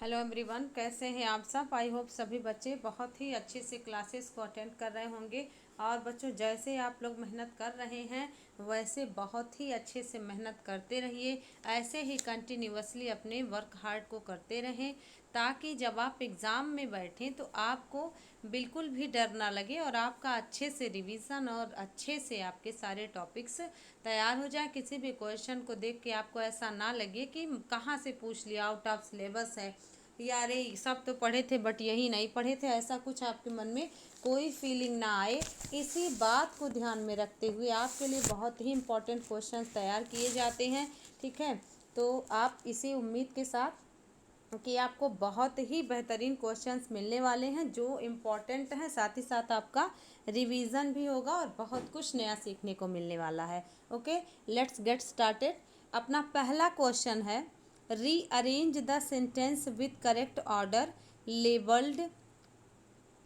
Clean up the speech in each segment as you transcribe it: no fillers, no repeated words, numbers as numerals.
Hello everyone, कैसे हैं आप सब। आई होप सभी बच्चे बहुत ही अच्छे से क्लासेस को अटेंड कर रहे होंगे। और बच्चों, जैसे आप लोग मेहनत कर रहे हैं वैसे बहुत ही अच्छे से मेहनत करते रहिए। ऐसे ही कंटिन्यूअसली अपने वर्क हार्ड को करते रहें, ताकि जब आप एग्ज़ाम में बैठें तो आपको बिल्कुल भी डर ना लगे और आपका अच्छे से रिवीजन और अच्छे से आपके सारे टॉपिक्स तैयार हो जाए। किसी भी क्वेश्चन को देख के आपको ऐसा ना लगे कि कहाँ से पूछ लिया, आउट ऑफ सिलेबस है, या अरे सब तो पढ़े थे बट यही नहीं पढ़े थे, ऐसा कुछ आपके मन में कोई फीलिंग ना आए। इसी बात को ध्यान में रखते हुए आपके लिए बहुत ही इम्पोर्टेंट क्वेश्चंस तैयार किए जाते हैं। ठीक है, तो आप इसी उम्मीद के साथ कि आपको बहुत ही बेहतरीन क्वेश्चंस मिलने वाले हैं जो इम्पोर्टेंट हैं, साथ ही साथ आपका रिवीजन भी होगा और बहुत कुछ नया सीखने को मिलने वाला है। Okay, let's get started. अपना पहला क्वेश्चन है, rearrange the sentence with correct order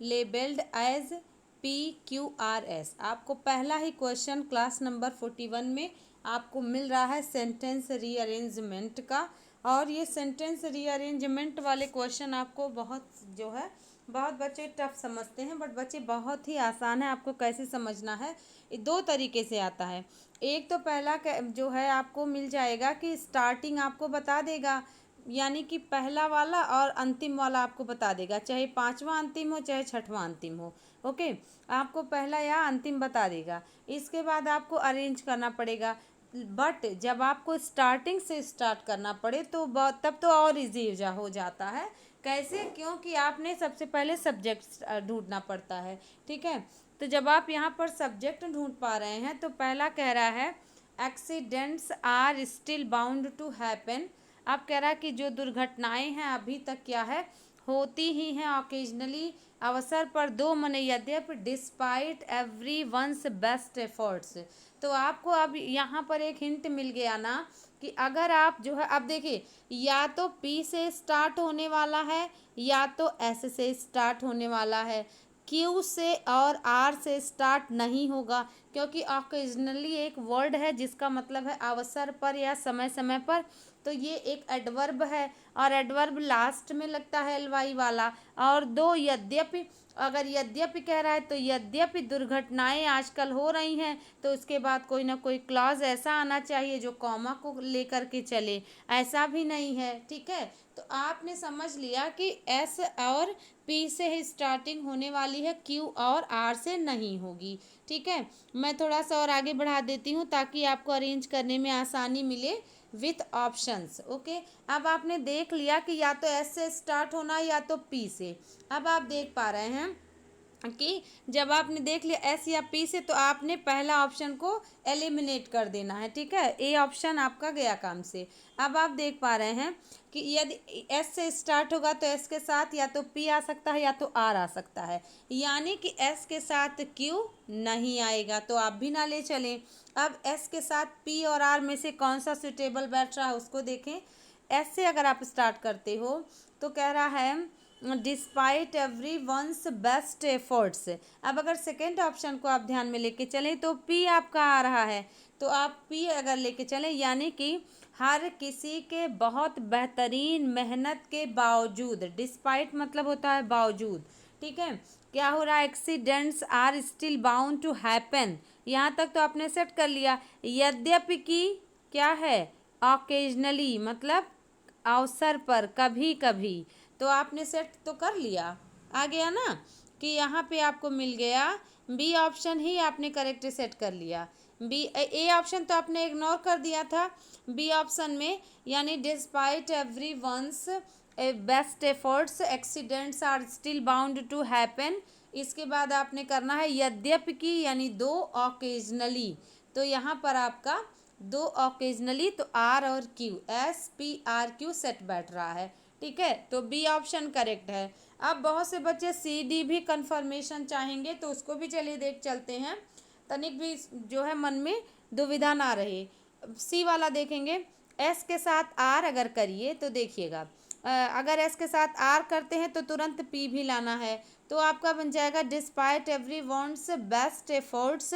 labelled as PQRS। आपको पहला ही क्वेश्चन क्लास नंबर 41 में आपको मिल रहा है सेंटेंस रीअरेंजमेंट का। और ये सेंटेंस रीअरेंजमेंट वाले क्वेश्चन आपको बहुत बच्चे टफ समझते हैं, बट बच्चे बहुत ही आसान है। आपको कैसे समझना है, ये दो तरीके से आता है। एक तो पहला जो है आपको मिल जाएगा कि स्टार्टिंग आपको बता देगा, यानी कि पहला वाला और अंतिम वाला आपको बता देगा, चाहे पांचवा अंतिम हो चाहे छठवां अंतिम हो। ओके, आपको पहला या अंतिम बता देगा। इसके बाद आपको अरेंज करना पड़ेगा। बट जब आपको स्टार्टिंग से स्टार्ट करना पड़े तो तब तो और इजी हो जाता है। कैसे? क्योंकि आपने सबसे पहले सब्जेक्ट ढूंढना पड़ता है। ठीक है, तो जब आप यहाँ पर सब्जेक्ट ढूंढ पा रहे हैं तो पहला कह रहा है accidents are still bound to happen. अब कह रहा है कि जो दुर्घटनाएं हैं अभी तक क्या है, होती ही हैं ऑकेजनली, अवसर पर दो मने यद्यपि, despite every one's best efforts. तो आपको अब यहाँ पर एक हिंट मिल गया ना कि अगर आप जो है, अब देखिए, या तो पी से स्टार्ट होने वाला है या तो एस से स्टार्ट होने वाला है। क्यू से और आर से स्टार्ट नहीं होगा, क्योंकि ऑकेजनली एक वर्ड है जिसका मतलब है अवसर पर या समय समय पर। तो ये एक एडवर्ब है और एडवर्ब लास्ट में लगता है एलवाई वाला। और दो यद्यपि, अगर यद्यपि कह रहा है तो यद्यपि दुर्घटनाएं आजकल हो रही हैं, तो उसके बाद कोई ना कोई क्लॉज ऐसा आना चाहिए जो कॉमा को लेकर के चले, ऐसा भी नहीं है। ठीक है, तो आपने समझ लिया कि एस और पी से ही स्टार्टिंग होने वाली है, क्यू और आर से नहीं होगी। ठीक है, मैं थोड़ा सा और आगे बढ़ा देती हूँ ताकि आपको अरेंज करने में आसानी मिले विथ ऑप्शंस। ओके, अब आपने देख लिया कि या तो एस से स्टार्ट होना है या तो पी से। अब आप देख पा रहे हैं कि जब आपने देख लिया एस या पी से, तो आपने पहला ऑप्शन को एलिमिनेट कर देना है। ठीक है, ए ऑप्शन आपका गया काम से। अब आप देख पा रहे हैं कि यदि एस से स्टार्ट होगा तो एस के साथ या तो पी आ सकता है या तो आर आ सकता है, यानी कि एस के साथ क्यू नहीं आएगा, तो आप भी ना ले चलें। अब एस के साथ पी और आर में से कौन सा सुटेबल बैठ रहा है उसको देखें। एस से अगर आप स्टार्ट करते हो तो कह रहा है despite every one's best efforts. अब अगर सेकेंड ऑप्शन को आप ध्यान में लेके चलें तो पी आपका आ रहा है, तो आप पी अगर लेके चलें, यानी कि हर किसी के बहुत बेहतरीन मेहनत के बावजूद, डिस्पाइट मतलब होता है बावजूद। ठीक है, क्या हो रहा है, accidents are still bound to happen, यहाँ तक तो आपने सेट कर लिया। यद्यपि कि क्या है, ऑकेजनली मतलब अवसर पर, कभी कभी, तो आपने सेट तो कर लिया। आ गया ना कि यहाँ पे आपको मिल गया बी ऑप्शन ही आपने करेक्ट सेट कर लिया। बी, ए ऑप्शन तो आपने इग्नोर कर दिया था बी ऑप्शन में, यानी despite every one's best efforts accidents are still bound to happen. इसके बाद आपने करना है यद्यपि की, यानी दो ऑकेजनली, तो यहाँ पर आपका दो ऑकेजनली, तो आर और क्यू, SPRQ सेट बैठ रहा है। ठीक है, तो बी ऑप्शन करेक्ट है। अब बहुत से बच्चे CD भी कंफर्मेशन चाहेंगे, तो उसको भी चलिए देख चलते हैं, तनिक भी जो है मन में दुविधा ना रहे। सी वाला देखेंगे, एस के साथ आर अगर करिए तो देखिएगा, अगर एस के साथ आर करते हैं तो तुरंत पी भी लाना है, तो आपका बन जाएगा despite every one's best efforts.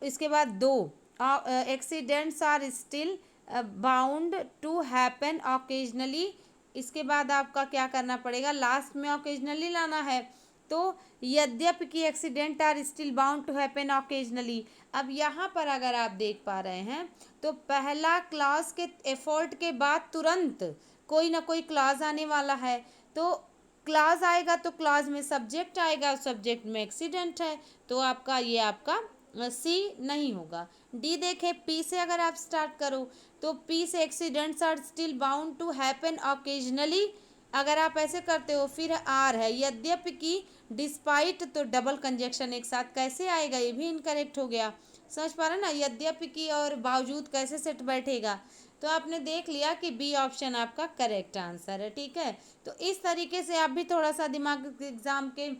इसके बाद दो, accidents are still bound to happen occasionally, इसके बाद आपका क्या करना पड़ेगा, लास्ट में ओकेजनली लाना है। तो यद्यपि कि accident are still bound to happen occasionally. अब यहाँ पर अगर आप देख पा रहे हैं तो पहला क्लॉज के एफर्ट के बाद तुरंत कोई ना कोई क्लॉज आने वाला है। तो क्लॉज आएगा तो क्लॉज में सब्जेक्ट आएगा, सब्जेक्ट में एक्सीडेंट है, तो आपका ये आपका सी नहीं होगा। डी देखें, पी से अगर आप स्टार्ट करो तो पी से accidents are still bound to happen occasionally, अगर आप ऐसे करते हो। फिर आर है यद्यपि कि, डिस्पाइट, तो डबल कंजक्शन एक साथ कैसे आएगा, ये भी इनकरेक्ट हो गया। समझ पा रहे ना, यद्यपि कि और बावजूद कैसे सेट बैठेगा। तो आपने देख लिया कि बी ऑप्शन आपका करेक्ट आंसर है। ठीक है, तो इस तरीके से आप भी थोड़ा सा दिमाग एग्जाम के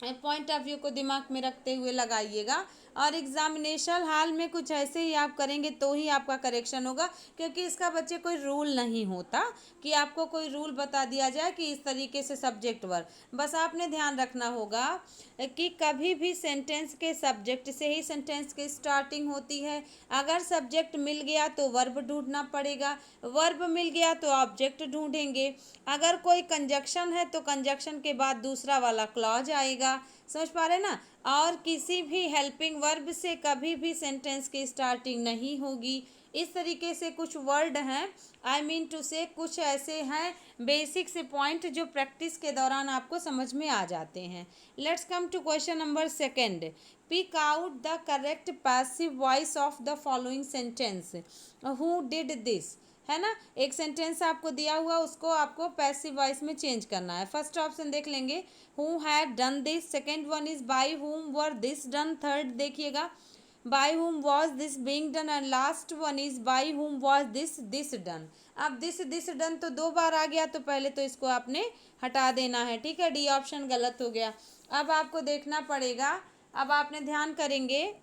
पॉइंट ऑफ व्यू को दिमाग में रखते हुए लगाइएगा। और एग्जामिनेशन हॉल में कुछ ऐसे ही आप करेंगे तो ही आपका करेक्शन होगा, क्योंकि इसका बच्चे कोई रूल नहीं होता कि आपको कोई रूल बता दिया जाए कि इस तरीके से सब्जेक्ट वर्ब। बस आपने ध्यान रखना होगा कि कभी भी सेंटेंस के सब्जेक्ट से ही सेंटेंस की स्टार्टिंग होती है। अगर सब्जेक्ट मिल गया तो वर्ब ढूंढना पड़ेगा, वर्ब मिल गया तो ऑब्जेक्ट ढूंढेंगे। अगर कोई कंजक्शन है तो कंजक्शन के बाद दूसरा वाला क्लॉज आएगा। समझ पा रहे ना। और किसी भी हेल्पिंग वर्ब से कभी भी सेंटेंस की स्टार्टिंग नहीं होगी। इस तरीके से कुछ वर्ड हैं, आई मीन टू से कुछ ऐसे हैं बेसिक से पॉइंट जो प्रैक्टिस के दौरान आपको समझ में आ जाते हैं। Let's come to question number second. Pick out the correct passive voice of the following sentence. Who did this, है ना। एक सेंटेंस आपको दिया हुआ, उसको आपको पैसिव वॉइस में चेंज करना है। फर्स्ट ऑप्शन देख लेंगे, who had done this. Second one is by whom were this done. Third देखिएगा, by whom was this being done. And last one is by whom was this done. अब this done तो दो बार आ गया, तो पहले तो इसको आपने हटा देना है। ठीक है, डी ऑप्शन गलत हो गया। अब आपको देखना पड़ेगा, अब आपने ध्यान करेंगे,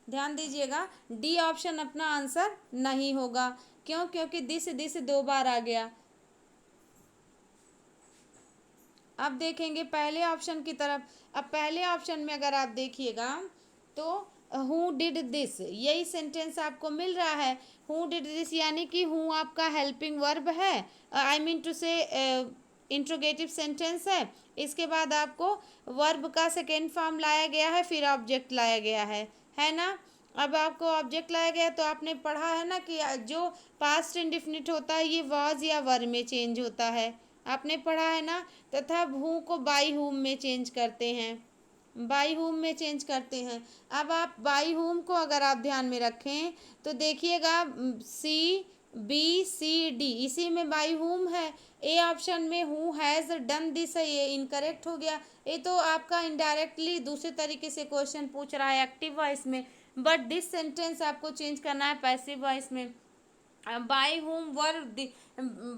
ध्यान दीजिएगा, डी ऑप्शन अपना आंसर नहीं होगा। क्यों? क्योंकि दिस दो बार आ गया। अब देखेंगे पहले ऑप्शन की तरफ। अब पहले ऑप्शन में अगर आप देखिएगा तो हु डिड दिस, यही सेंटेंस आपको मिल रहा है। हु डिड दिस यानी कि हु आपका हेल्पिंग वर्ब है, आई मीन टू से इंट्रोगेटिव सेंटेंस है। इसके बाद आपको वर्ब का सेकेंड फॉर्म लाया गया है, फिर ऑब्जेक्ट लाया गया है ना। अब आपको ऑब्जेक्ट लाया गया तो आपने पढ़ा है ना कि जो पास्ट इंडिफिनिट होता है ये वॉज या वर में चेंज होता है, आपने पढ़ा है ना। तथा हु को बाई हुम में चेंज करते हैं, बाई हुम में चेंज करते हैं। अब आप बाई हुम को अगर आप ध्यान में रखें तो देखिएगा, सी बी सी डी इसी में बाई हुम है। ए ऑप्शन में हु हैज़ डन दिस है, ये इनकरेक्ट हो गया। ये तो आपका इनडायरेक्टली दूसरे तरीके से क्वेश्चन पूछ रहा है एक्टिव वॉइस में, बट दिस सेंटेंस आपको चेंज करना है पैसिव वॉइस में। बाई हुम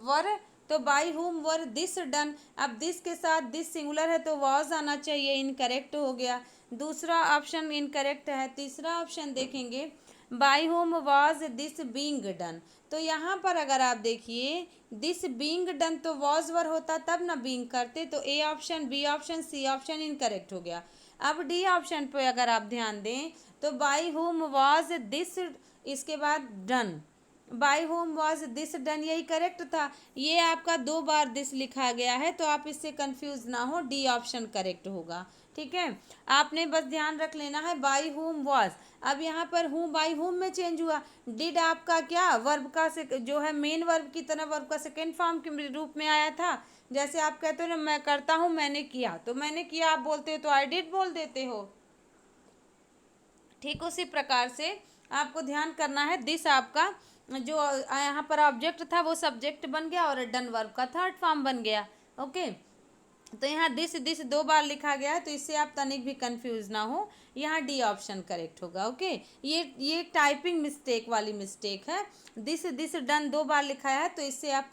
वर तो बाई हुम वर दिस डन। अब दिस के साथ दिस सिंगुलर है तो वॉज आना चाहिए, इनकरेक्ट हो गया। दूसरा ऑप्शन इनकरेक्ट है। तीसरा ऑप्शन देखेंगे, बाई हुम वॉज दिस बीइंग डन। तो यहाँ पर अगर आप देखिए दिस बीइंग डन तो वॉज वर होता तब ना बीइंग करते, तो A option, B option, C option incorrect हो गया। अब डी ऑप्शन पे अगर आप ध्यान दें तो बाई हुम वॉज दिस, इसके बाद done, by whom was this done, यही करेक्ट था। ये आपका दो बार दिस लिखा गया है, तो आप इससे कंफ्यूज ना हो, डी ऑप्शन करेक्ट होगा। ठीक है, आपने बस ध्यान रख लेना है बाय होम वॉज। अब यहाँ पर हूँ बाय होम में चेंज हुआ। डिड आपका क्या वर्ब का जो है मेन वर्ब की तरह वर्ब का सेकेंड फॉर्म के रूप में आया था। जैसे आप कहते हो ना, मैं करता हूँ, मैंने किया, तो मैंने किया आप बोलते हो तो आई डिड बोल देते हो। ठीक उसी प्रकार से आपको ध्यान करना है, दिस आपका जो यहाँ पर ऑब्जेक्ट था वो सब्जेक्ट बन गया और डन वर्ब का थर्ड फॉर्म बन गया। ओके, तो यहाँ दिस दो बार लिखा गया है, तो इससे आप तनिक भी कंफ्यूज ना हो, यहाँ डी ऑप्शन करेक्ट होगा। ओके, ये टाइपिंग मिस्टेक वाली मिस्टेक है। दिस डन दो बार लिखा है, तो इससे आप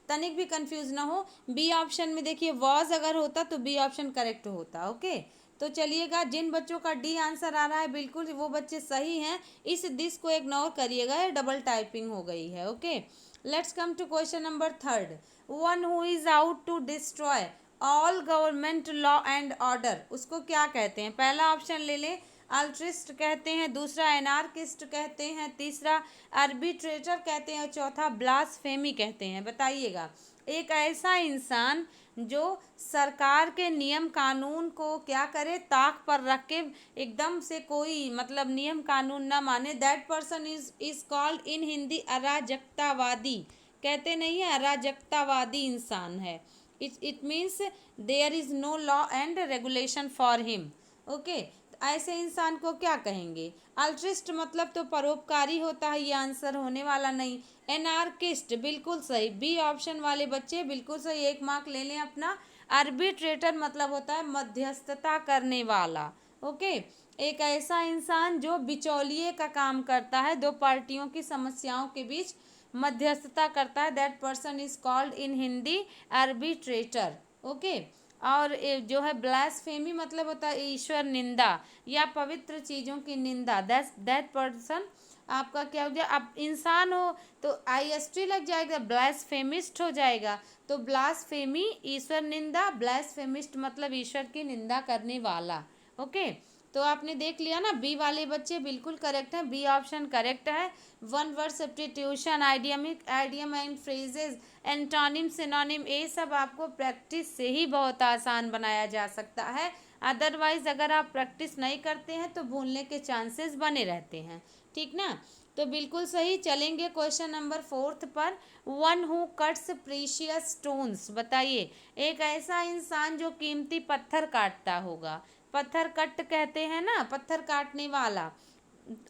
तनिक भी कंफ्यूज ना हो। बी ऑप्शन में देखिए वॉज अगर होता तो बी ऑप्शन करेक्ट होता। ओके, तो चलिएगा, जिन बच्चों का डी आंसर आ रहा है बिल्कुल वो बच्चे सही हैं, इस दिस को इग्नोर करिएगा, ये डबल टाइपिंग हो गई है। Okay, let's come to question number third. One who is out to destroy all government law and order, उसको क्या कहते हैं? पहला ऑप्शन ले लें, अल्ट्रिस्ट कहते हैं, दूसरा एनार्किस्ट कहते हैं, तीसरा आर्बिट्रेटर कहते हैं और चौथा ब्लास्फेमी कहते हैं। बताइएगा, एक ऐसा इंसान जो सरकार के नियम कानून को क्या करे, ताक पर रख के एकदम से कोई मतलब नियम कानून ना माने, that person is called in Hindi अराजकतावादी। कहते नहीं है, अराजकतावादी इंसान है। It means there is no law and regulation for him. Okay, ऐसे इंसान को क्या कहेंगे? अल्ट्रिस्ट मतलब तो परोपकारी होता है, ये आंसर होने वाला नहीं। एनार्किस्ट बिल्कुल सही, बी ऑप्शन वाले बच्चे बिल्कुल सही, 1 मार्क ले लें अपना। आर्बिट्रेटर मतलब होता है मध्यस्थता करने वाला। ओके, एक ऐसा इंसान जो बिचौलिए का काम करता है, दो पार्टियों की समस्याओं के बीच मध्यस्थता करता है, that person is called in Hindi arbitrator. Okay, और जो है ब्लास्फेमी मतलब होता है ईश्वर निंदा या पवित्र चीज़ों की निंदा, दैट पर्सन आपका क्या हो गया, आप इंसान हो तो आईएसटी लग जाएगा, ब्लास्फेमिस्ट हो जाएगा। तो ब्लास्फेमी ईश्वर निंदा, ब्लास्फेमिस्ट मतलब ईश्वर की निंदा करने वाला। ओके, तो आपने देख लिया ना, बी वाले बच्चे बिल्कुल करेक्ट हैं, बी ऑप्शन करेक्ट है। One word substitution, idiom and phrases, antonym, synonym, ये सब आपको प्रैक्टिस से ही बहुत आसान बनाया जा सकता है। अदरवाइज अगर आप प्रैक्टिस नहीं करते हैं तो भूलने के चांसेस बने रहते हैं। ठीक ना, तो बिल्कुल सही। चलेंगे क्वेश्चन नंबर 4 पर। One who cuts precious stones, बताइए, एक ऐसा इंसान जो कीमती पत्थर काटता होगा। पत्थर कट कहते हैं ना, पत्थर काटने वाला।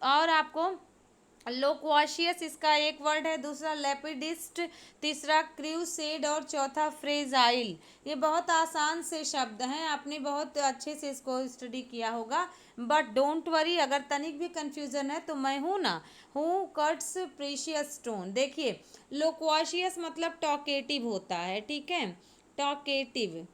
और आपको लोक्वाशियस इसका एक वर्ड है, दूसरा लेपिडिस्ट, तीसरा क्रूसेड और चौथा फ्रेजाइल। ये बहुत आसान से शब्द हैं, आपने बहुत अच्छे से इसको स्टडी किया होगा। बट डोंट वरी, अगर तनिक भी कंफ्यूजन है तो मैं हूँ ना, हूँ कट्स प्रीशियस स्टोन। देखिए, लोक्वाशियस मतलब टॉकेटिव होता है, ठीक है, टॉकेटिव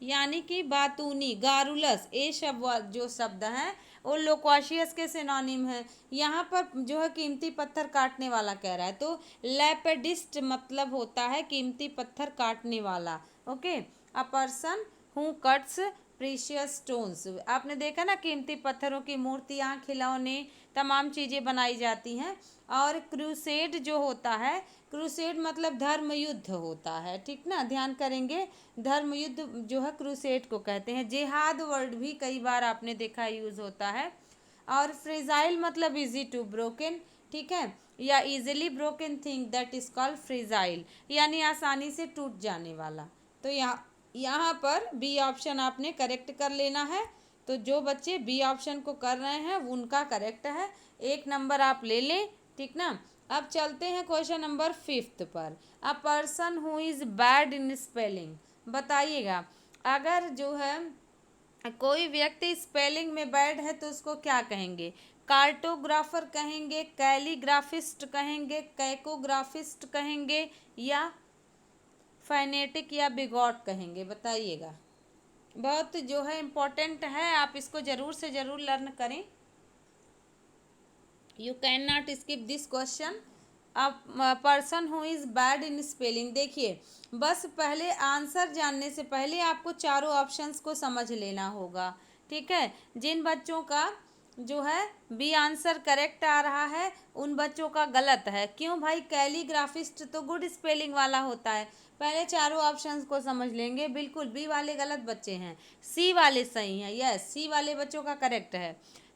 यानी कि बातूनी, गारुलस, ये शब्द जो शब्द हैं वो लोक्वाशियस के सिनोनिम है। यहाँ पर जो है कीमती पत्थर काटने वाला कह रहा है, तो लेपेडिस्ट मतलब होता है कीमती पत्थर काटने वाला। Okay, a person who cuts precious stones. आपने देखा ना, कीमती पत्थरों की मूर्तियाँ, खिलौने, तमाम चीज़ें बनाई जाती हैं। और क्रूसेड जो होता है, क्रूसेड मतलब धर्म युद्ध होता है, ठीक ना, ध्यान करेंगे, धर्म युद्ध जो है क्रूसेड को कहते हैं। जिहाद वर्ड भी कई बार आपने देखा यूज़ होता है। और फ्रेजाइल मतलब इजी टू ब्रोकन, ठीक है, या easily broken thing, that is called fragile, यानी आसानी से टूट जाने वाला। तो यहाँ पर बी ऑप्शन आपने करेक्ट कर लेना है। तो जो बच्चे बी ऑप्शन को कर रहे हैं उनका करेक्ट है, 1 नंबर आप ले लें, ठीक ना। अब चलते हैं क्वेश्चन नंबर 5 पर। अ person who is bad in spelling, बताइएगा, अगर जो है कोई व्यक्ति स्पेलिंग में बैड है तो उसको क्या कहेंगे? कार्टोग्राफर कहेंगे, कैलीग्राफिस्ट कहेंगे, कैकोग्राफिस्ट कहेंगे, या फाइनेटिक या बिगॉट कहेंगे? बताइएगा, बहुत जो है इम्पोर्टेंट है, आप इसको ज़रूर से ज़रूर लर्न करें। You can not skip this question. A person who is bad in spelling, देखिए, बस पहले आंसर जानने से पहले आपको चारों ऑप्शंस को समझ लेना होगा, ठीक है। जिन बच्चों का जो है बी आंसर करेक्ट आ रहा है उन बच्चों का गलत है। क्यों भाई? कैलीग्राफिस्ट तो गुड स्पेलिंग वाला होता है। पहले चारों ऑप्शंस को समझ लेंगे। बिल्कुल बी वाले गलत बच्चे हैं, सी वाले सही हैं। यस, सी वाले बच्चों का करेक्ट है।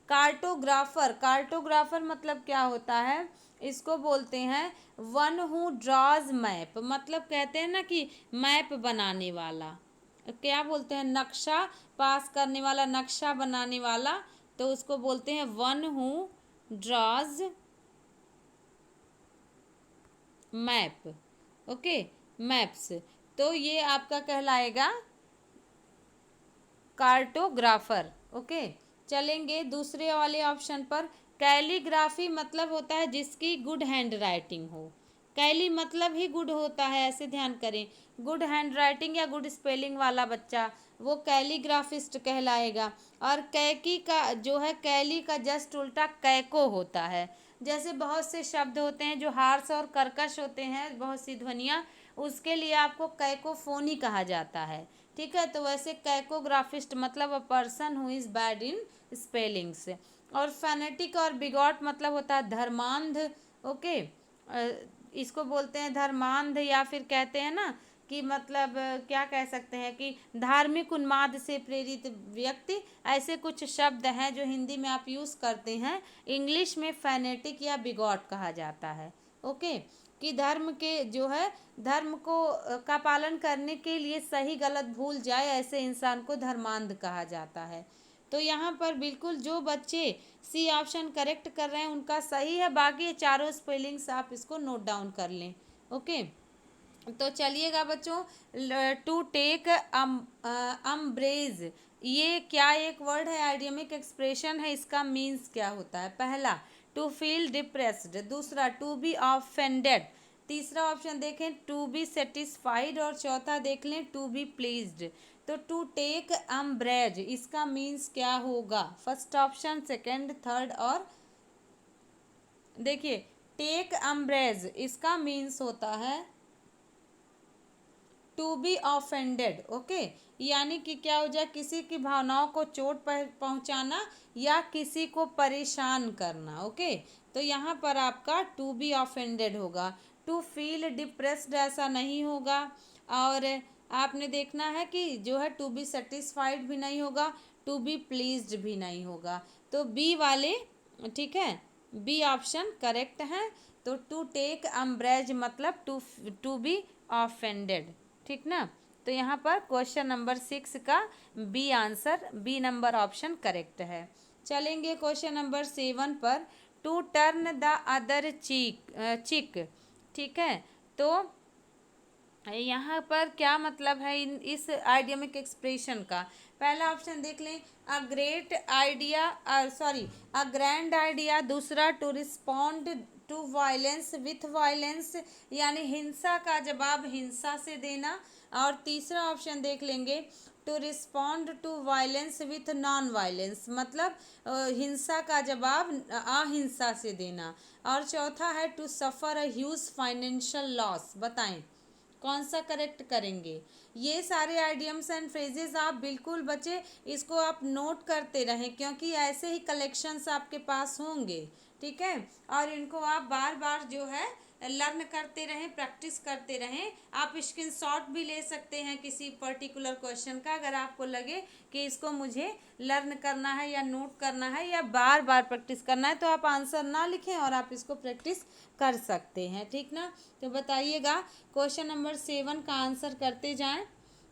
कार्टोग्राफर, कार्टोग्राफर मतलब क्या होता है? इसको बोलते हैं वन हु ड्रॉज मैप, मतलब कहते हैं ना कि मैप बनाने वाला, क्या बोलते हैं, नक्शा पास करने वाला, नक्शा बनाने वाला, तो उसको बोलते हैं one who draws map. Okay, maps, तो ये आपका कहलाएगा कार्टोग्राफर। ओके, चलेंगे दूसरे वाले ऑप्शन पर। कैलीग्राफी मतलब होता है जिसकी गुड हैंड राइटिंग हो। कैली मतलब ही गुड होता है, ऐसे ध्यान करें। गुड हैंड राइटिंग या गुड स्पेलिंग वाला बच्चा वो कैलीग्राफिस्ट कहलाएगा। और कैकी का जो है, कैली का जस्ट उल्टा कैको होता है। जैसे बहुत से शब्द होते हैं जो हार्श और कर्कश होते हैं, बहुत सी ध्वनियाँ, उसके लिए आपको कैकोफोनी कहा जाता है। ठीक है, तो वैसे कैकोग्राफिस्ट मतलब अ person who is bad in spellings. और फेनेटिक और बिगॉट मतलब होता है धर्मांध। ओके, इसको बोलते हैं धर्मांध, या फिर कहते हैं ना कि मतलब क्या कह सकते हैं कि धार्मिक उन्माद से प्रेरित व्यक्ति, ऐसे कुछ शब्द हैं जो हिंदी में आप यूज़ करते हैं, इंग्लिश में फैनेटिक या बिगॉट कहा जाता है। ओके, कि धर्म के जो है, धर्म को का पालन करने के लिए सही गलत भूल जाए, ऐसे इंसान को धर्मांध कहा जाता है। तो यहाँ पर बिल्कुल जो बच्चे सी ऑप्शन करेक्ट कर रहे हैं उनका सही है, बाकी चारों स्पेलिंग्स आप इसको नोट डाउन कर लें। ओके, तो चलिएगा बच्चों, टू टेक अम्ब्रेज, ये क्या एक वर्ड है, आइडियमिक एक्सप्रेशन है, इसका मीन्स क्या होता है? पहला, टू फील डिप्रेस्ड, दूसरा टू बी ऑफेंडेड, तीसरा ऑप्शन देखें टू बी सेटिस्फाइड, और चौथा देख लें टू बी प्लीज्ड। तो टू टेक अम्ब्रेज इसका मीन्स क्या होगा? फर्स्ट ऑप्शन, सेकंड, थर्ड, और देखिए, टेक अम्ब्रेज इसका मीन्स होता है टू बी ऑफेंडेड। ओके, यानी कि क्या हो जाए, किसी की भावनाओं को चोट पहुंचाना या किसी को परेशान करना। ओके, तो यहाँ पर आपका टू बी ऑफेंडेड होगा। टू फील डिप्रेस्ड ऐसा नहीं होगा, और आपने देखना है कि जो है टू बी सेटिस्फाइड भी नहीं होगा, टू बी प्लीज्ड भी नहीं होगा। तो बी वाले, ठीक है, बी ऑप्शन करेक्ट है। तो टू टेक अम्ब्रेज मतलब टू बी ऑफेंडेड, ठीक ना। तो यहाँ पर क्वेश्चन नंबर 6 का B answer, B number option correct है। चलेंगे क्वेश्चन नंबर 7 पर, टू टर्न द अदर चिक, ठीक है। तो यहाँ पर क्या मतलब है इस आइडियमिक एक्सप्रेशन का? पहला ऑप्शन देख लें, a great idea, sorry, a grand idea, दूसरा to respond to violence with violence, यानी हिंसा का जवाब हिंसा से देना, और तीसरा ऑप्शन देख लेंगे, to respond to violence with non violence, मतलब हिंसा का जवाब अहिंसा से देना, और चौथा है to suffer a huge financial loss. बताएं कौन सा करेक्ट करेंगे? ये सारे आइडियम्स एंड फ्रेजेस आप बिल्कुल बच्चे इसको आप नोट करते रहें, क्योंकि ऐसे ही कलेक्शंस आपके पास होंगे। ठीक है, और इनको आप बार बार जो है लर्न करते रहें, प्रैक्टिस करते रहें। आप स्क्रीनशॉट भी ले सकते हैं किसी पर्टिकुलर क्वेश्चन का, अगर आपको लगे कि इसको मुझे लर्न करना है या नोट करना है या बार बार प्रैक्टिस करना है, तो आप आंसर ना लिखें और आप इसको प्रैक्टिस कर सकते हैं। ठीक ना, तो बताइएगा क्वेश्चन नंबर 7 का आंसर करते जाएं।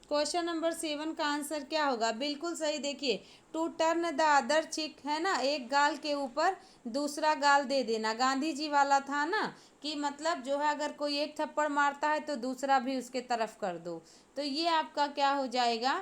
क्वेश्चन नंबर 7 का आंसर क्या होगा? बिल्कुल सही, देखिए, टू टर्न द अदर चिक है ना, एक गाल के ऊपर दूसरा गाल दे देना, गांधी जी वाला था ना, कि मतलब जो है अगर कोई एक थप्पड़ मारता है तो दूसरा भी उसके तरफ कर दो। तो ये आपका क्या हो जाएगा?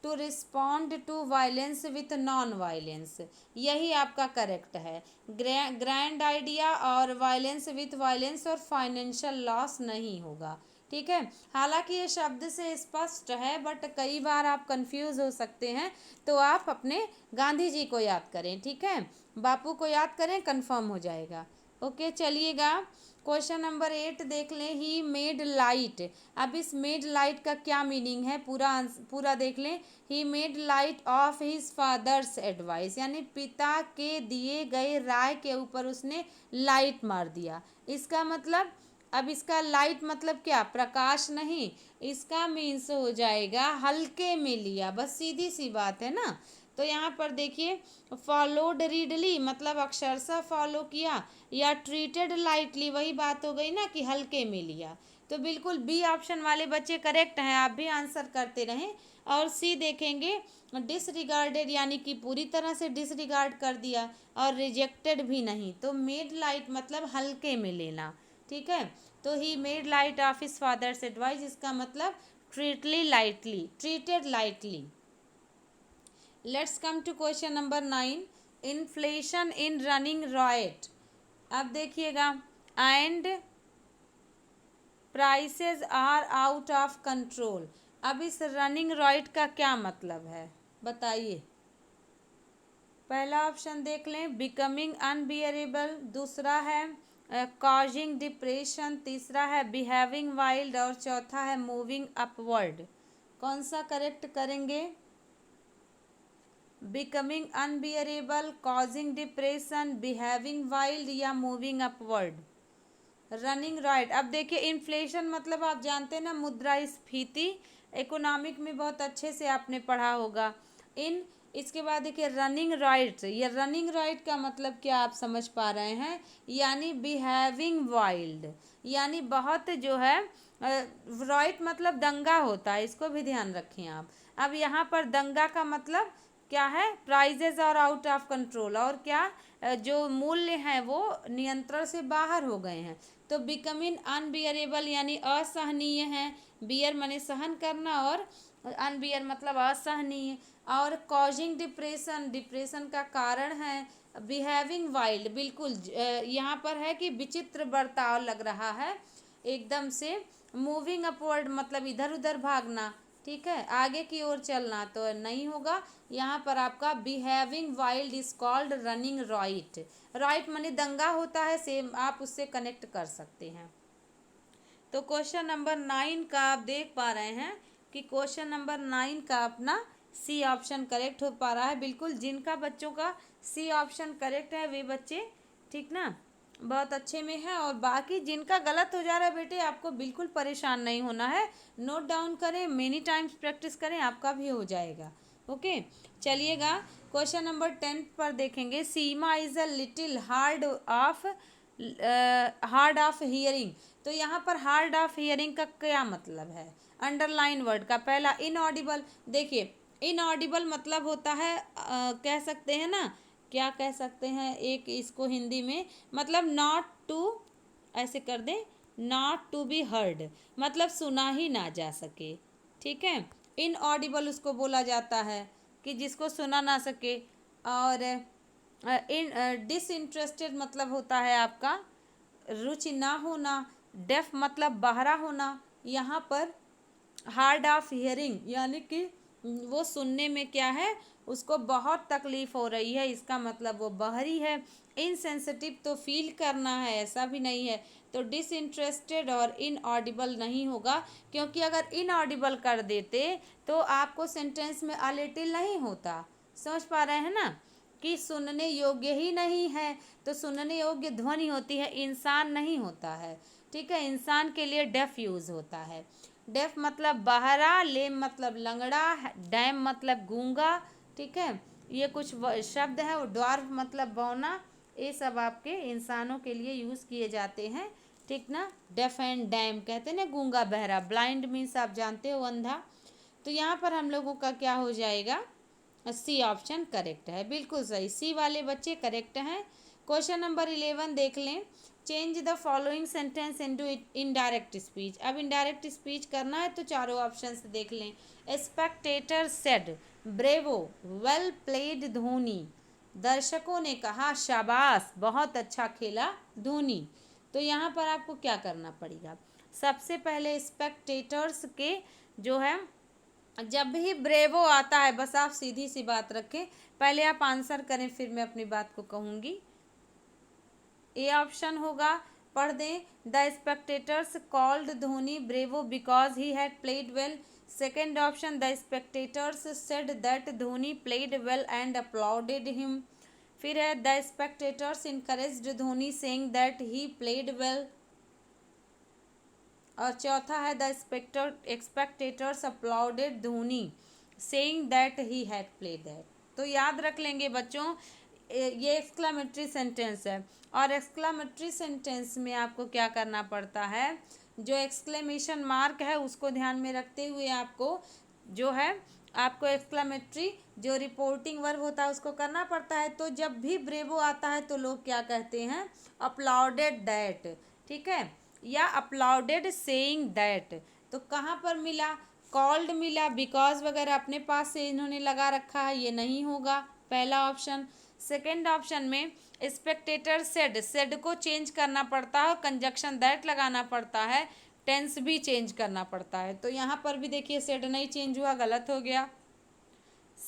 To respond to violence with non violence, यही आपका करेक्ट है। ग्रैंड आइडिया और वायलेंस विथ वायलेंस और फाइनेंशियल लॉस नहीं होगा। ठीक है, हालांकि ये शब्द से स्पष्ट है, बट कई बार आप कंफ्यूज हो सकते हैं, तो आप अपने गांधी जी को याद करें। ठीक है, बापू को याद करें, कंफर्म हो जाएगा। ओके, चलिएगा क्वेश्चन नंबर 8 देख लें, ही मेड लाइट। अब इस मेड लाइट का क्या मीनिंग है, पूरा देख लें। ही made light of his father's advice, यानी पिता के दिए गए राय के ऊपर उसने लाइट मार दिया। इसका मतलब, अब इसका लाइट मतलब क्या? प्रकाश नहीं, इसका मीन्स हो जाएगा हल्के में लिया, बस सीधी सी बात है ना। तो यहाँ पर देखिए, फॉलोड रीडली मतलब अक्षरशः फॉलो किया, या ट्रीटेड लाइटली, वही बात हो गई ना कि हल्के में लिया। तो बिल्कुल बी ऑप्शन वाले बच्चे करेक्ट हैं, आप भी आंसर करते रहें। और सी देखेंगे, डिसरिगार्डेड यानी कि पूरी तरह से डिसरिगार्ड कर दिया, और रिजेक्टेड भी नहीं। तो मेड लाइट मतलब हल्के में लेना। ठीक है, तो he made light of his father's advice, इसका मतलब treated lightly. Let's come to question number 9, inflation in running riot. अब देखिएगा, and prices are out of control. अब इस रनिंग रॉयट का क्या मतलब है, बताइए। पहला ऑप्शन देख लें, बिकमिंग अनबियरेबल, दूसरा है कॉजिंग डिप्रेशन, तीसरा है बिहेविंग वाइल्ड और चौथा है मूविंग अपवर्ड। कौन सा करेक्ट करेंगे? Becoming unbearable, causing depression, behaving wild या मूविंग अपवर्ड? Running right. अब देखिए, इन्फ्लेशन मतलब आप जानते हैं ना, मुद्रास्फीति, इकोनॉमिक में बहुत अच्छे से आपने पढ़ा होगा। इसके बाद देखिए रनिंग राइट, ये रनिंग राइट का मतलब क्या आप समझ पा रहे हैं? यानी बिहेविंग वाइल्ड, यानी बहुत जो है राइट मतलब दंगा होता है, इसको भी ध्यान रखें आप। अब यहाँ पर दंगा का मतलब क्या है? प्राइजेस और आउट ऑफ कंट्रोल, और क्या जो मूल्य हैं वो नियंत्रण से बाहर हो गए हैं। तो बिकमिंग अनबियरेबल यानी असहनीय है, बियर माने सहन करना और अनबियर मतलब असहनीय, और कॉजिंग डिप्रेशन, डिप्रेशन का कारण है। बिहेविंग वाइल्ड, बिल्कुल यहाँ पर है कि विचित्र बर्ताव लग रहा है एकदम से। मूविंग अपवर्ड मतलब इधर उधर भागना, ठीक है, आगे की ओर चलना, तो नहीं होगा। यहाँ पर आपका behaving wild is called running right. Right माने दंगा होता है, सेम आप उससे कनेक्ट कर सकते हैं। तो क्वेश्चन नंबर 9 का आप देख पा रहे हैं कि क्वेश्चन नंबर 9 का अपना सी ऑप्शन करेक्ट हो पा रहा है। बिल्कुल, जिनका बच्चों का सी ऑप्शन करेक्ट है वे बच्चे, ठीक ना, बहुत अच्छे में है। और बाकी जिनका गलत हो जा रहा है बेटे, आपको बिल्कुल परेशान नहीं होना है, नोट डाउन करें, मेनी टाइम्स प्रैक्टिस करें, आपका भी हो जाएगा। ओके, चलिएगा क्वेश्चन नंबर 10 पर देखेंगे। Seema is a little hard of hearing. तो यहाँ पर हार्ड ऑफ हियरिंग का क्या मतलब है? अंडरलाइन वर्ड का पहला इनऑडिबल। देखिए, इनऑडिबल मतलब होता है कह सकते हैं ना, क्या कह सकते हैं, एक इसको हिंदी में मतलब नॉट टू, ऐसे कर दें, नॉट टू बी हर्ड, मतलब सुना ही ना जा सके, ठीक है। इनऑडिबल उसको बोला जाता है कि जिसको सुना ना सके। और इन डिसइंटरेस्टेड मतलब होता है आपका रुचि ना होना। डेफ मतलब बहरा होना। यहाँ पर हार्ड ऑफ हियरिंग यानी कि वो सुनने में क्या है, उसको बहुत तकलीफ हो रही है, इसका मतलब वो बहरी है। इनसेंसिटिव तो फील करना है, ऐसा भी नहीं है। तो डिसइंटरेस्टेड और इनऑडिबल नहीं होगा, क्योंकि अगर इनऑडिबल कर देते तो आपको सेंटेंस में अ लिटिल नहीं होता। समझ पा रहे हैं ना, कि सुनने योग्य ही नहीं है, तो सुनने योग्य ध्वनि होती है, इंसान नहीं होता है, ठीक है। इंसान के लिए डेफ यूज होता है। डेफ मतलब बहरा, लेम मतलब लंगड़ा, डैम मतलब गूंगा, ठीक है। ये कुछ शब्द है। ड्वार्फ मतलब बौना, ये सब आपके इंसानों के लिए यूज़ किए जाते हैं, ठीक ना। डेफ एंड डैम कहते हैं ना, गूंगा बहरा। ब्लाइंड मीन्स आप जानते हो अंधा। तो यहाँ पर हम लोगों का क्या हो जाएगा? सी ऑप्शन करेक्ट है, बिल्कुल सही, सी वाले बच्चे करेक्ट हैं। क्वेश्चन नंबर 11 देख लें। Change the following sentence into indirect speech. अब इनडायरेक्ट स्पीच करना है तो चारों ऑप्शंस देख लें। Spectator said bravo well played Dhoni. दर्शकों ने कहा शाबाश, बहुत अच्छा खेला धोनी। तो यहाँ पर आपको क्या करना पड़ेगा? सबसे पहले स्पेक्टेटर्स के जो है, जब भी ब्रेवो आता है, बस आप सीधी सी बात रखें, पहले आप आंसर करें फिर मैं अपनी बात को कहूँगी। ए ऑप्शन होगा, पढ़ दें। The spectators called Dhoni bravo because he had played well. Second option, the spectators said that Dhoni played well and applauded him. फिर है the spectators encouraged Dhoni saying that he played well. और चौथा है the spectators applauded Dhoni saying that he had played that. तो याद रख लेंगे बच्चों, ये एक्सक्लामेटरी सेंटेंस है, और एक्सक्लामेटरी सेंटेंस में आपको क्या करना पड़ता है? जो एक्सक्लेमेशन मार्क है उसको ध्यान में रखते हुए आपको जो है, आपको एक्सक्लामेटरी जो रिपोर्टिंग वर्ब होता है उसको करना पड़ता है। तो जब भी ब्रेवो आता है तो लोग क्या कहते हैं? अपलॉडेड दैट, ठीक है, या अपलॉडेड सेइंग दैट। तो कहाँ पर मिला? कॉल्ड मिला, बिकॉज वगैरह अपने पास से इन्होंने लगा रखा है, ये नहीं होगा पहला ऑप्शन। सेकेंड ऑप्शन में स्पेक्टेटर सेड, सेड को चेंज करना पड़ता है, कंजक्शन दैट लगाना पड़ता है, टेंस भी चेंज करना पड़ता है। तो यहाँ पर भी देखिए सेड नहीं चेंज हुआ, गलत हो गया।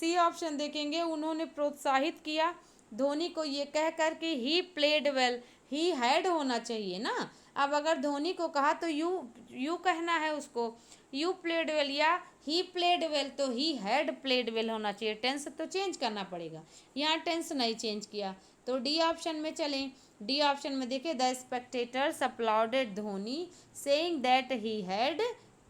सी ऑप्शन देखेंगे, उन्होंने प्रोत्साहित किया धोनी को ये कह कर कि ही प्लेड वेल, ही हैड होना चाहिए ना। अब अगर धोनी को कहा तो यू कहना है उसको, यू प्लेड वेल या ही प्लेड वेल, तो ही हैड प्लेड वेल होना चाहिए। टेंस तो चेंज करना पड़ेगा, यहाँ टेंस नहीं चेंज किया। तो डी ऑप्शन में चलें। डी ऑप्शन में देखिए, the spectators applauded Dhoni saying that he had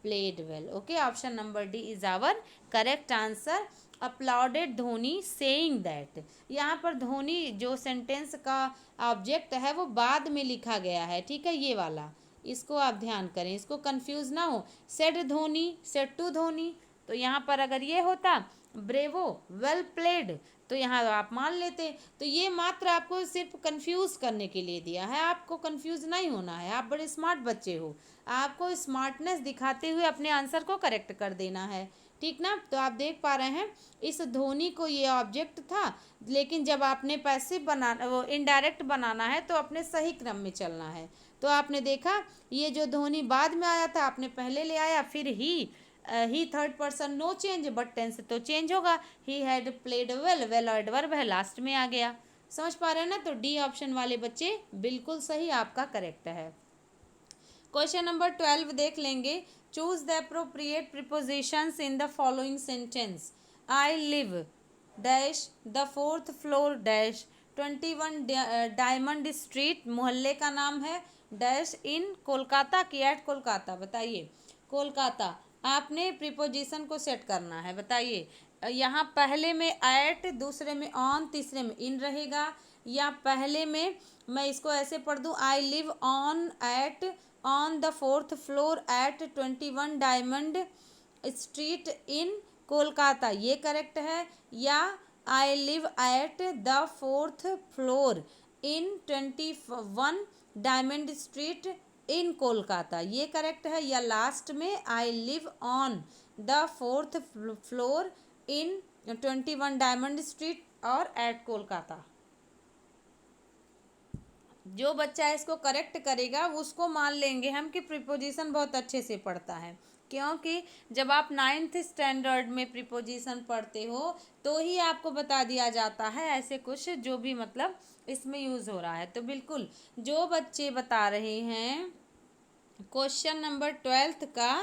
played well. Okay, option number D is our correct answer, applauded Dhoni saying that. यहाँ पर धोनी जो सेंटेंस का ऑब्जेक्ट है वो बाद में लिखा गया है, ठीक है, ये वाला, इसको आप ध्यान करें, इसको कंफ्यूज ना हो। Said Dhoni, said to Dhoni, तो यहाँ पर अगर ये होता ब्रेवो वेल प्लेड, तो यहाँ आप मान लेते। तो ये मात्र आपको सिर्फ कंफ्यूज करने के लिए दिया है, आपको कंफ्यूज नहीं होना है, आप बड़े स्मार्ट बच्चे हो, आपको स्मार्टनेस दिखाते हुए अपने आंसर को करेक्ट कर देना है, ठीक ना। तो आप देख पा रहे हैं इस धोनी को ये ऑब्जेक्ट था, लेकिन जब आपने पैसिव बनाना, वो इनडायरेक्ट बनाना है तो अपने सही क्रम में चलना है। तो आपने देखा ये जो धोनी बाद में आया था आपने पहले ले आया, फिर he third person, no change, but tense तो चेंज होगा, he had played well, well adverb है, लास्ट में आ गया। समझ पा रहे हैं ना। तो डी ऑप्शन वाले बच्चे बिल्कुल सही आपका करेक्ट है। क्वेश्चन नंबर 12 देख लेंगे। Choose the appropriate prepositions in the following sentence. I live dash the fourth floor dash 21 diamond street, मोहल्ले का नाम है, डैश इन कोलकाता की, एट कोलकाता। बताइए कोलकाता, आपने प्रीपोजिशन को सेट करना है। बताइए यहाँ पहले में एट, दूसरे में ऑन, तीसरे में इन रहेगा, या पहले में मैं इसको ऐसे पढ़ दूँ, I live on at on the fourth floor at 21 diamond street in Kolkata, ये करेक्ट है। या I live at the fourth floor in 21 diamond street in Kolkata, ये करेक्ट है। या लास्ट में I live on the fourth floor in 21 diamond street और at Kolkata. जो बच्चा इसको करेक्ट करेगा उसको मान लेंगे हम कि प्रीपोजिशन बहुत अच्छे से पढ़ता है, क्योंकि जब आप 9th स्टैंडर्ड में प्रीपोजिशन पढ़ते हो तो ही आपको बता दिया जाता है ऐसे कुछ जो भी मतलब इसमें यूज़ हो रहा है। तो बिल्कुल जो बच्चे बता रहे हैं क्वेश्चन नंबर 12 का